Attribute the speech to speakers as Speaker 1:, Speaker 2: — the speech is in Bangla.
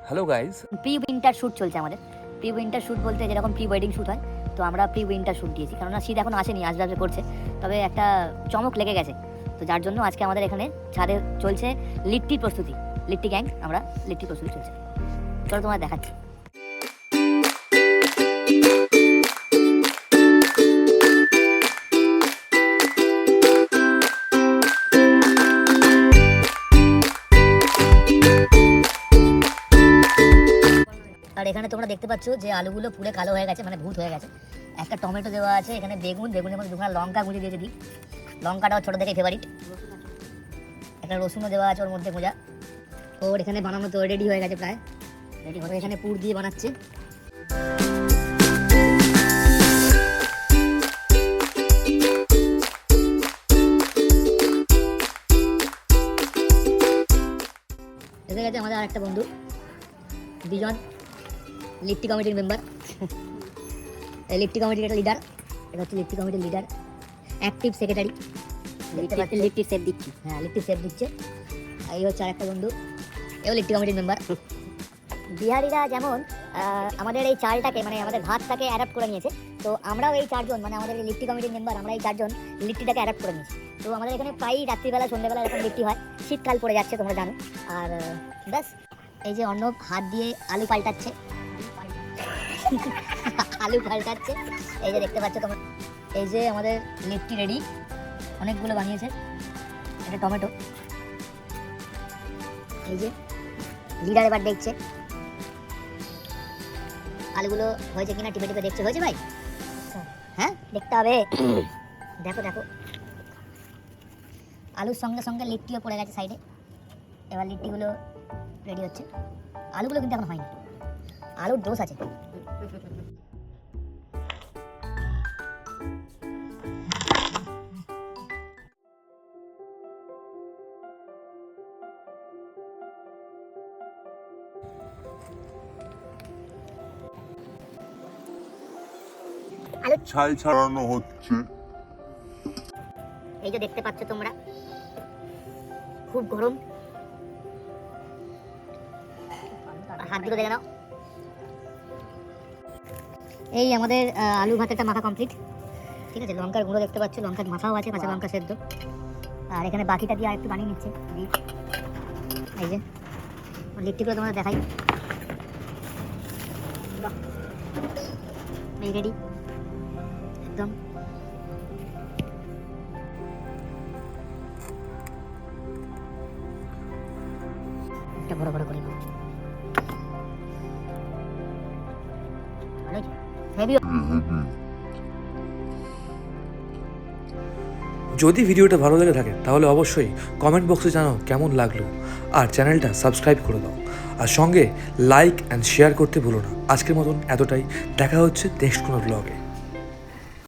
Speaker 1: Hello guys,
Speaker 2: pre winter shoot চলছে আমাদের। প্রি উইন্টার শ্যুট বলতে যেরকম প্রি ওয়েডিং শ্যুট হয়, তো আমরা প্রি উইন্টার শ্যুট দিয়েছি, কেননা শীত এখন আসেনি, আসবে আসবে করছে, তবে একটা চমক লেগে গেছে। তো যার জন্য আজকে আমাদের এখানে ছাদে চলছে লিট্টির প্রস্তুতি। লিট্টি গ্যাং, আমরা লিট্টির প্রস্তুতি চলছে, চলো তোমার দেখাচ্ছি। আর এখানে তোমরা দেখতে পাচ্ছ যে আলুগুলো পুরো কালো হয়ে গেছে, মানে ভূত হয়ে গেছে। একটা টমেটো দেওয়া আছে, এখানে বেগুনের মধ্যে দুখানা লঙ্কা গুঁজে দিয়েছে, দিই লঙ্কাটাও ছোটো থেকে ফেভারিট। একটা রসুনও দেওয়া আছে ওর মধ্যে গোঁজা। ওর এখানে বানানো তো রেডি হয়ে গেছে, প্রায় রেডি হবে। এখানে পুর দিয়ে বানাচ্ছে। এসে গেছে আমাদের আরেকটা বন্ধু, দুজন লিট্টি কমিটির মেম্বার, লিট্টি কমিটির একটা লিডার। এটা হচ্ছে লিট্টি কমিটির leader, active secretary. Litti safe দিচ্ছি, হ্যাঁ লিট্টি সেফ দিচ্ছে। এই হচ্ছে আরেকটা বন্ধু, এও লিট্টি কমিটির মেম্বার। বিহারিরা যেমন আমাদের এই চালটাকে, মানে আমাদের ভাতটাকে অ্যাডাপ্ট করে নিয়েছে, তো আমরাও এই চারজন, মানে আমাদের এই লিট্টি কমিটির মেম্বার, আমরা এই চারজন লিট্টিটাকে অ্যাডাপ্ট করে নিয়েছি। তো আমাদের এখানে প্রায়ই রাত্রিবেলা সন্ধ্যেবেলা এরকম লিট্টি হয়। শীতকাল পড়ে যাচ্ছে, তোমরা জানো। আর ব্যাস, এই যে অর্ণব হাত দিয়ে আলু পাল্টাচ্ছে, আলু পাল্টাচ্ছে। এই যে দেখতে পাচ্ছ তোমরা, এই যে আমাদের লিট্টি রেডি, অনেকগুলো বানিয়েছে। এটা টমেটো। এই যে লিডার এবার দেখছে আলুগুলো হয়েছে কিনা, টিপে টিপে দেখছে। হয়েছে ভাই? হ্যাঁ, দেখতে হবে। দেখো দেখো, আলুর সঙ্গে সঙ্গে লিট্টিও পড়ে গেছে সাইডে। এবার লিট্টিগুলো রেডি হচ্ছে। আলুগুলো কিন্তু এখন হয়নি, আলুর দোষ আছে।
Speaker 3: ছাই ছাড়ানো হচ্ছে।
Speaker 2: এই যে দেখতে পাচ্ছ তোমরা, খুব গরম। হাতগুলো দেখে নাও। এই আমাদের আলু ভাতেরটা মাখা কমপ্লিট, ঠিক আছে। লঙ্কার গুঁড়ো দেখতে পাচ্ছ, লঙ্কার মাথাও আছে, কাঁচা লঙ্কা সেদ্ধ। আর এখানে বাকিটা দিয়ে আরেকটু বানিয়ে নিচ্ছে। এই যে লিট্টিগুলো তোমরা দেখাই, এই রেডি একদম। একটা বড় বড় করে
Speaker 1: যদি ভিডিওটা ভালো লেগে থাকে তাহলে অবশ্যই কমেন্ট বক্সে জানাও কেমন লাগলো, আর চ্যানেলটা সাবস্ক্রাইব করে দাও, আর সঙ্গে লাইক অ্যান্ড শেয়ার করতে ভুলো না। আজকের মতন এতটাই, দেখা হচ্ছে নেক্সট কোনো ব্লগে।